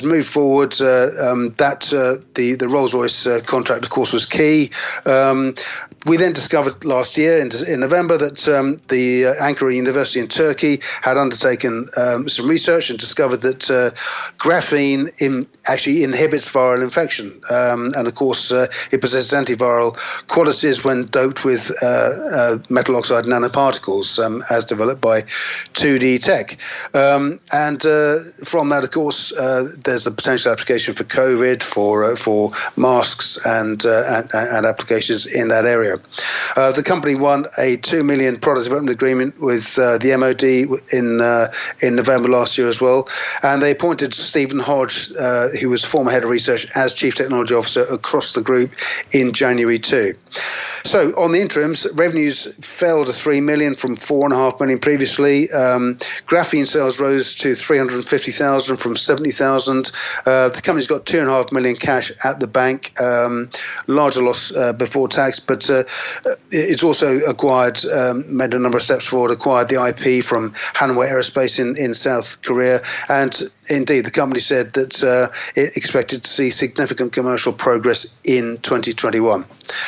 moved forward. The Rolls-Royce contract, of course, was key. We then discovered last year in November that the Ankara University in Turkey had undertaken some research and discovered that graphene actually inhibits viral infection. And of course, it possesses antiviral qualities when doped with metal oxide nanoparticles, as developed by 2D Tech. And from that, of course, there's a potential application for COVID, for masks and applications in that area. The company won a $2 million product development agreement with the MOD in November last year as well, and they appointed Stephen Hodge, who was former head of research, as Chief Technology Officer across the group in January too. So on the interims, revenues fell to $3 million from $4.5 million previously. Graphene sales rose to $350,000 from $70,000. The company's got $2.5 million cash at the bank, larger loss before tax, but it's also made a number of steps forward, acquired the IP from Hanwha Aerospace in South Korea, and indeed the company said that it expected to see significant commercial progress in 2021.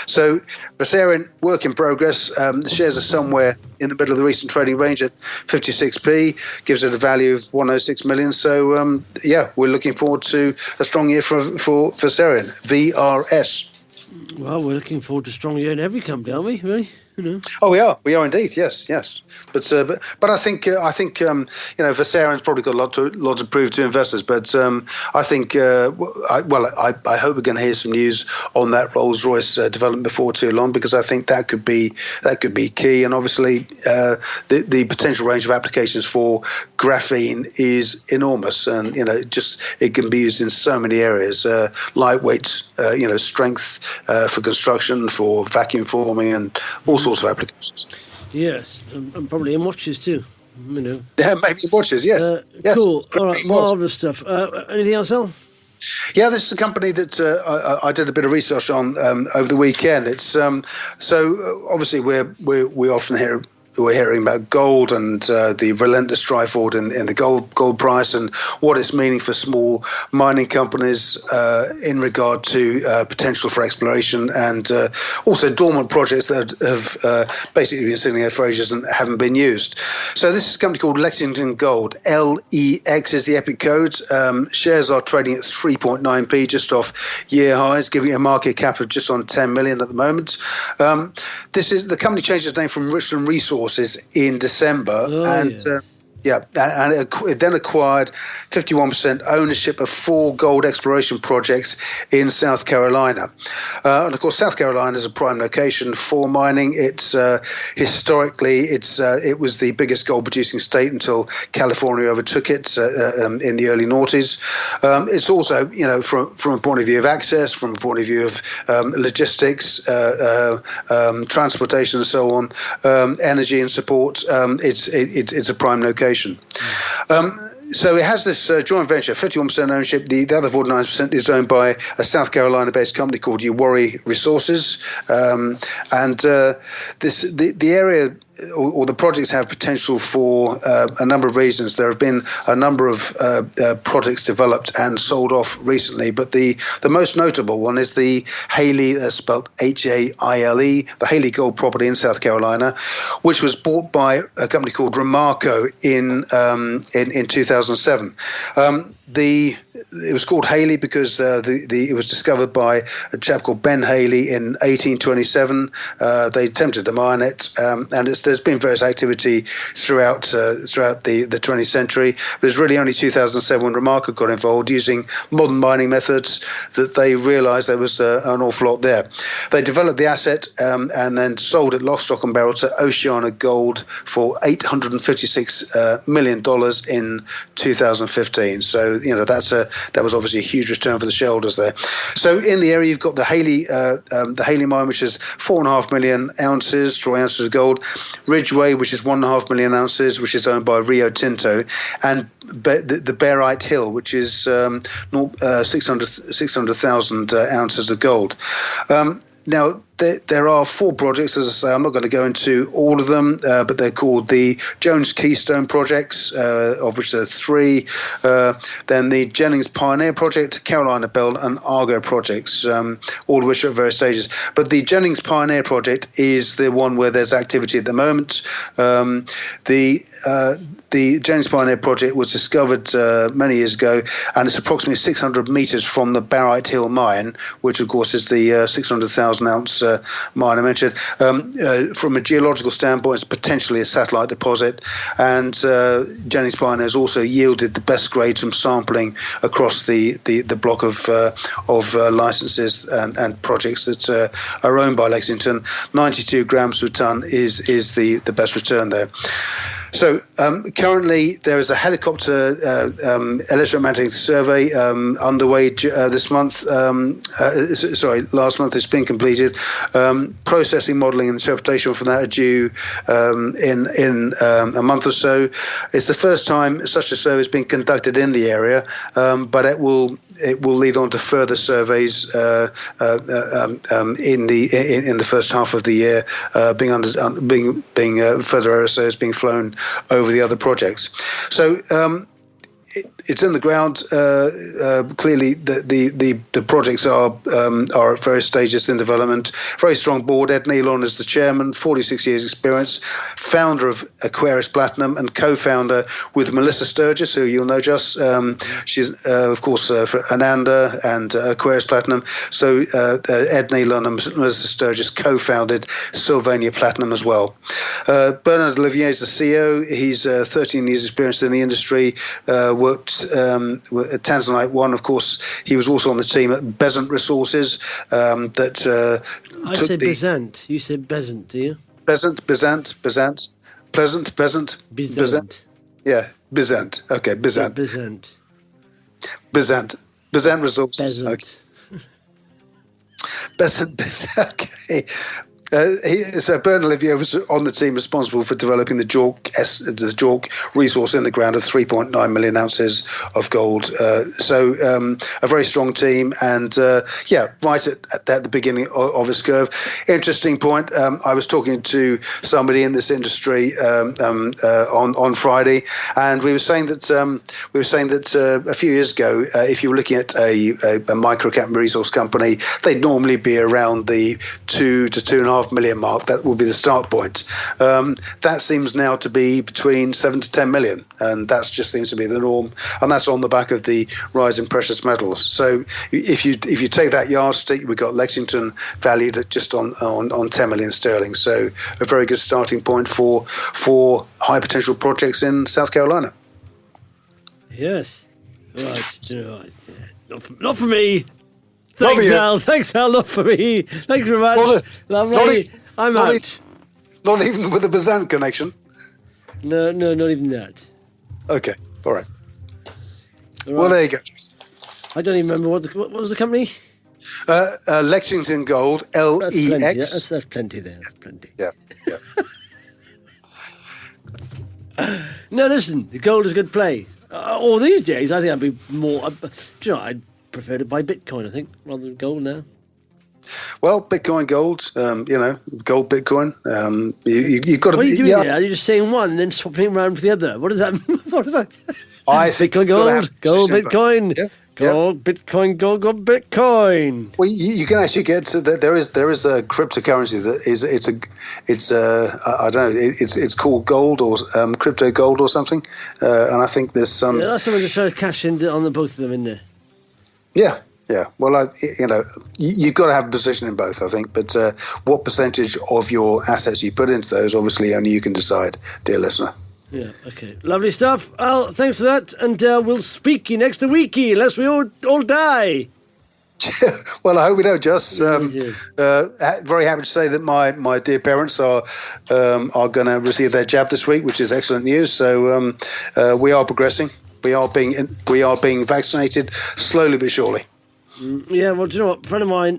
So Versarien, work in progress. The shares are somewhere in the middle of the recent trading range at 56p, gives it a value of 106 million. So we're looking forward to a strong year for Versarien, VRS. Well, we're looking forward to a strong year in every company, aren't we? Really? Oh, we are indeed. Yes. But I think Versarien's probably got a lot to prove to investors. But I think I hope we're going to hear some news on that Rolls-Royce development before too long, because I think that could be key. And obviously, the potential range of applications for graphene is enormous, and it can be used in so many areas. Lightweight, strength for construction, for vacuum forming, and all sorts of applications. Yes, and probably in watches too. Yeah, maybe in watches. Yes. Cool. All right, marvelous stuff. Anything else, Al? Yeah, this is a company that I did a bit of research on over the weekend. It's so obviously we often we're hearing about gold and the relentless drive forward in the gold price, and what it's meaning for small mining companies in regard to potential for exploration, and also dormant projects that have basically been sitting there for ages and haven't been used. So this is a company called Lexington Gold. LEX is the EPIC code. Shares are trading at 3.9p, just off year highs, giving it a market cap of just on 10 million at the moment. The company changed its name from Richland Resources in December, and it then acquired 51% ownership of 4 gold exploration projects in South Carolina. And of course, South Carolina is a prime location for mining. It's historically, it was the biggest gold producing state until California overtook it in the early noughties. It's also, from a point of view of access, from a point of view of logistics, transportation, and so on, energy and support. It's a prime location. So it has this joint venture, 51% ownership. The other 49% is owned by a South Carolina-based company called Uwari Resources, and the area or the projects have potential for a number of reasons. There have been a number of projects developed and sold off recently, but the most notable one is the Haley, spelled Haile, the Haley Gold property in South Carolina, which was bought by a company called Remarco in 2007. It was called Haley because it was discovered by a chap called Ben Haley in 1827. They attempted to mine it, and there's been various activity throughout the 20th century. But it's really only 2007 when Remarco got involved using modern mining methods that they realised there was an awful lot there. They developed the asset and then sold it lock, stock and barrel to Oceana Gold for $856 million in 2015. So that was obviously a huge return for the shareholders there. So in the area, you've got the Haley mine, which is 4.5 million ounces, troy ounces of gold. Ridgeway, which is 1.5 million ounces, which is owned by Rio Tinto, and the Barite Hill, which is 600,000 ounces of gold. Now, there are 4 projects, as I say. I'm not going to go into all of them, but they're called the Jones Keystone projects, of which there are 3. Then the Jennings Pioneer project, Carolina Bell, and Argo projects, all of which are at various stages. But the Jennings Pioneer project is the one where there's activity at the moment. The Jennings Pioneer project was discovered many years ago, and it's approximately 600 metres from the Barite Hill mine, which of course is the 600,000 ounce mine I mentioned. From a geological standpoint, it's potentially a satellite deposit, and Jennings Pioneer has also yielded the best grades from sampling across the block of licenses and projects that are owned by Lexington. 92 grams per tonne is the best return there. So currently there is a helicopter electromagnetic survey underway this month. Last month it's been completed. Processing, modelling and interpretation from that are due in a month or so. It's the first time such a survey has been conducted in the area, but it will lead on to further surveys in the first half of the year, being further aerosurveys being flown over the other projects. So it's in the ground. Clearly, the projects are at various stages in development. Very strong board. Ed Nealon is the chairman, 46 years experience, founder of Aquarius Platinum and co-founder with Melissa Sturgis, who you'll know, Just. She's, of course, for Ananda and Aquarius Platinum. So Ed Nealon and Melissa Sturgis co-founded Sylvania Platinum as well. Bernard Olivier is the CEO. He's 13 years experience in the industry. Worked at Tanzanite One, of course. He was also on the team at Besant Resources. I said Besant. You said Besant, do you? Besant. Yeah, Besant. Okay, Besant. Besant Resources. Besant. Okay. Besant. Okay. So Bernard Olivier was on the team responsible for developing the JORC resource in the ground of 3.9 million ounces of gold. So a very strong team, and right at the beginning of its curve. Interesting point. I was talking to somebody in this industry on Friday, and we were saying that a few years ago, if you were looking at a micro cap resource company, they'd normally be around the 2 to 2.5 million mark. That will be the start point. That seems now to be between 7 to 10 million, and that just seems to be the norm. And that's on the back of the rise in precious metals. So if you take that yardstick, we've got Lexington valued at just on 10 million sterling. So a very good starting point for high potential projects in South Carolina. Yes. Right. Yeah. Not for me. Thanks, Al. Thanks, Al. Not for me. Thanks very much. Lovely. I'm out. Not even with the Besant connection? No, not even that. Okay. All right. Well, there you go. I don't even remember what was the company? Lexington Gold, LEX. That's plenty there. That's plenty. Yeah. No, listen, the gold is good play. All these days, I think I'd be more... I'd prefer to buy Bitcoin, I think, rather than gold now. Well, Bitcoin, gold, gold, Bitcoin. You've got to... What are you doing there? Are you just saying one and then swapping it around for the other? What is that? I think Bitcoin, gold, Bitcoin. Yeah. Gold, Bitcoin, gold, Bitcoin. Well, you can actually get to there is a cryptocurrency that it's called gold or crypto gold or something, and I think there's some. Yeah, that's something to try to cash in on the both of them, isn't there? Yeah. Well, you've got to have a position in both, I think. But what percentage of your assets you put into those, obviously, only you can decide, dear listener. Yeah, okay. Lovely stuff. Al, thanks for that. And we'll speak you next weeky, unless we all die. Well, I hope we don't, Just. Very happy to say that my dear parents are going to receive their jab this week, which is excellent news. So we are progressing. We are being vaccinated slowly but surely. Yeah, well, do you know what? A friend of mine,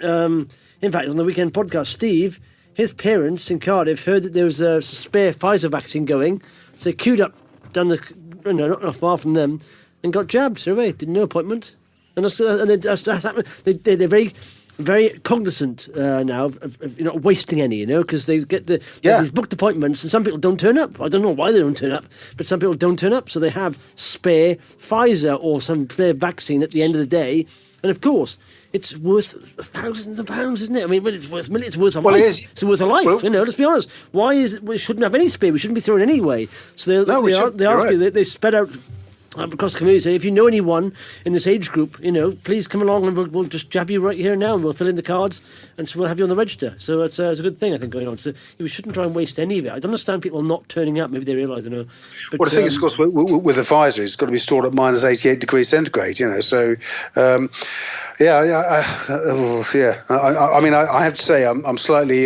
in fact, on the weekend podcast, Steve, his parents in Cardiff heard that there was a spare Pfizer vaccine going. So they queued up down not far from them and got jabbed straight away. Did no appointment. And that's happened. They're very very cognizant now of not wasting any, because they get these booked appointments, and some people don't turn up. I don't know why they don't turn up, but some people don't turn up, so they have spare Pfizer or some spare vaccine at the end of the day, and of course, it's worth thousands of pounds, isn't it? I mean, it's worth millions. It's worth a life. It's worth a life. Well, let's be honest. Why is it? We shouldn't have any spare. We shouldn't be throwing any away. So they spread out across the community. Say, if you know anyone in this age group, please come along and we'll just jab you right here now, and we'll fill in the cards, and so we'll have you on the register. So it's a good thing, I think, going on. So we shouldn't try and waste any of it. I don't understand people not turning up. Maybe they realise, But, well, the thing is, of course, with the Pfizer, it's got to be stored at minus 88 degrees centigrade. So. I mean, I have to say, I'm slightly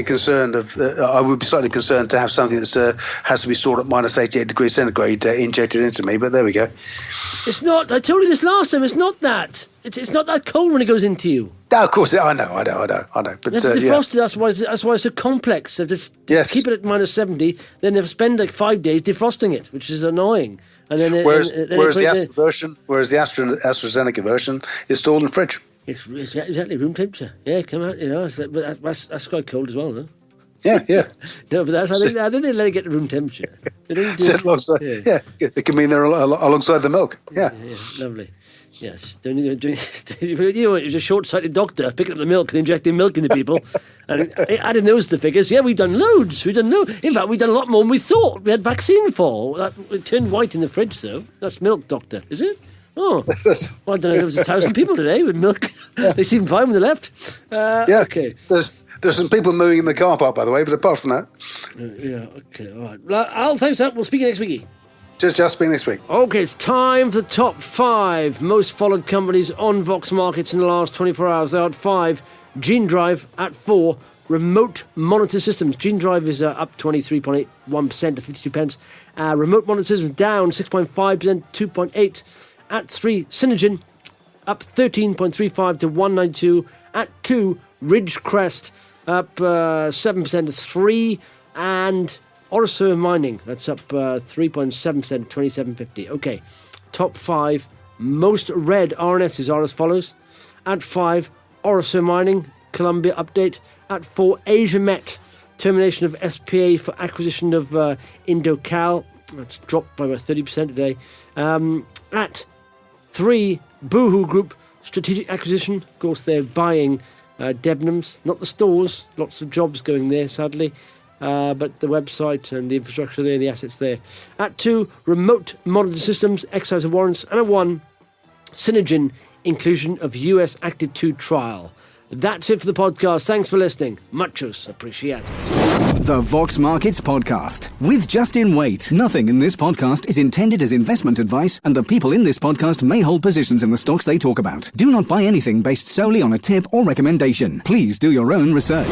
concerned. I would be slightly concerned to have something that has to be stored at minus 88 degrees centigrade injected into me. But there we go. It's not. I told you this last time. It's not that. It's not that cold when it goes into you. No, of course, I know. But they have to defrost it. That's why it's so complex. They have to keep it at minus 70. Then they have to spend like 5 days defrosting it, which is annoying. And then whereas the AstraZeneca version is stored in the fridge. It's exactly room temperature. Yeah, come out. But that's quite cold as well, no? Yeah. No, but I think they let it get to room temperature. They don't it can mean they're alongside the milk. Yeah, lovely. Yes, you're a short-sighted doctor picking up the milk and injecting milk into people. And adding those to the figures, we've done loads. In fact, we've done a lot more than we thought. We had vaccine for. It turned white in the fridge, though. That's milk, doctor, is it? Oh, well, I don't know. There was 1,000 people today with milk. Yeah. They seemed fine when they left. Okay. There's some people moving in the car park, by the way, but apart from that. Okay, all right. Al, thanks for that. We'll speak next week. Just being this week. Okay, it's time for the top 5 most followed companies on Vox Markets in the last 24 hours. They are at 5. Gene Drive at 4. Remote Monitor Systems. Gene Drive is up 23.81% to 52 pence. Remote Monitor Systems down 6.5%, 2.8. At 3, Synergen up 13.35 to 192. At 2, Ridgecrest up 7% to 3. And Orosur Mining, that's up 3.7% to 27.50. Okay, top 5 most read RNSs are as follows. At 5, Orosur Mining, Columbia update. At 4, Asia Met, termination of SPA for acquisition of Indocal. That's dropped by about 30% today. At 3, Boohoo Group, strategic acquisition. Of course, they're buying Debenhams, not the stores. Lots of jobs going there, sadly. But the website and the infrastructure there, the assets there. At 2, Remote Monitor Systems, exercise of warrants. And at 1, Synergen, inclusion of US Active 2 trial. That's it for the podcast. Thanks for listening. Muchos appreciados. The Vox Markets Podcast with Justin Waite. Nothing in this podcast is intended as investment advice, and the people in this podcast may hold positions in the stocks they talk about. Do not buy anything based solely on a tip or recommendation. Please do your own research.